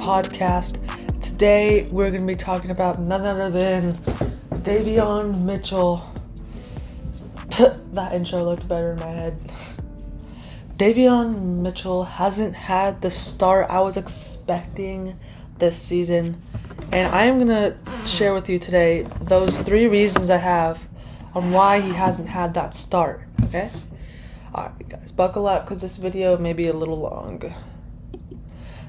Fastbreak-Podcast. Today we're going to be talking about none other than DAVION Mitchell. That intro looked better in my head. DAVION Mitchell hasn't had the start I was expecting this season, and I am going to share with you today those 3 reasons I have on why he hasn't had that start, okay? Alright guys, buckle up because this video may be a little long.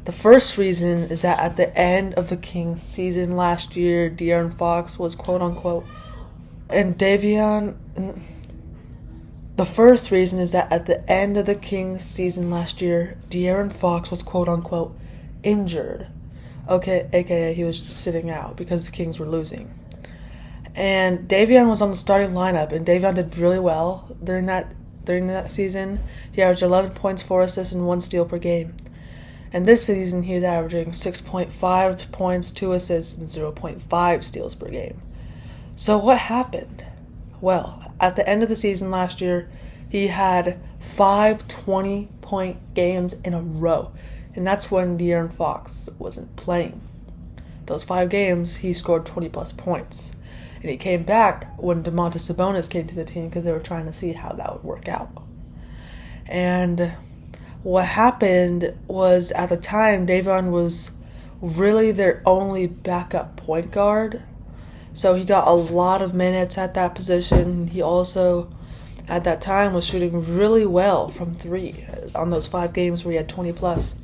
The first reason is that at the end of the Kings season last year, De'Aaron Fox was quote-unquote, and DAVION... The first reason is that at the end of the Kings season last year, De'Aaron Fox was quote-unquote injured. Okay, aka he was just sitting out because the Kings were losing. And DAVION was on the starting lineup, and DAVION did really well during that season. He averaged 11 points, 4 assists, and 1 steal per game. And this season, he was averaging 6.5 points, 2 assists, and 0.5 steals per game. So what happened? Well, at the end of the season last year, he had 5 20-point games in a row. And that's when De'Aaron Fox wasn't playing. Those 5 games, he scored 20-plus points. And he came back when Domantas Sabonis came to the team because they were trying to see how that would work out. And what happened was, at the time, DAVION was really their only backup point guard. So he got a lot of minutes at that position. He also, at that time, was shooting really well from 3 on those 5 games where he had 20-plus.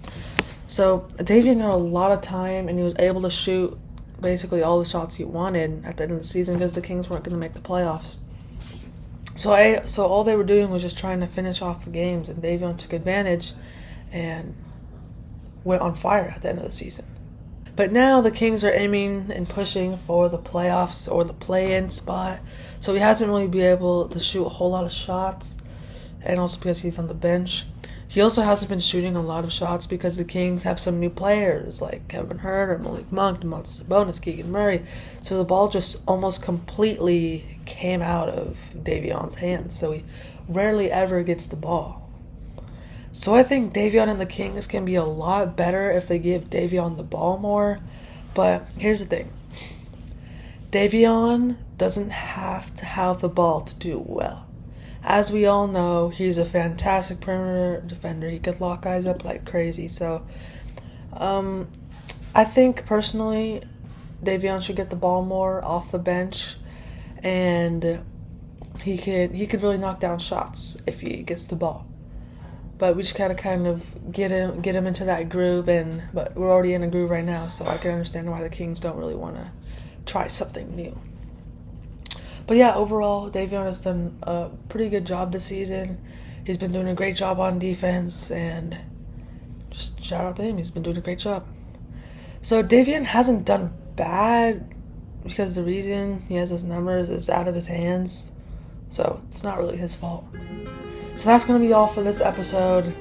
So DAVION got a lot of time, and he was able to shoot basically all the shots he wanted at the end of the season because the Kings weren't going to make the playoffs. So all they were doing was just trying to finish off the games, and DAVION took advantage and went on fire at the end of the season. But now the Kings are aiming and pushing for the playoffs or the play-in spot, so he hasn't really been able to shoot a whole lot of shots, and also because he's on the bench. He also hasn't been shooting a lot of shots because the Kings have some new players like Kevin Huerter, Malik Monk, Domantas Sabonis, Keegan Murray. So the ball just almost completely came out of DAVION's hands. So he rarely ever gets the ball. So I think DAVION and the Kings can be a lot better if they give DAVION the ball more. But here's the thing. DAVION doesn't have to have the ball to do well. As we all know, he's a fantastic perimeter defender. He could lock guys up like crazy. So, I think personally, DAVION should get the ball more off the bench, and he could really knock down shots if he gets the ball. But we just gotta kind of get him into that groove, but we're already in a groove right now, so I can understand why the Kings don't really want to try something new. But yeah, overall, DAVION has done a pretty good job this season. He's been doing a great job on defense, and just shout out to him. He's been doing a great job. So DAVION hasn't done bad because the reason he has those numbers is out of his hands. So it's not really his fault. So that's going to be all for this episode.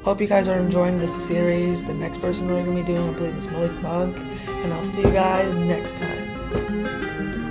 Hope you guys are enjoying this series. The next person we're going to be doing, I believe, is Malik Monk. And I'll see you guys next time.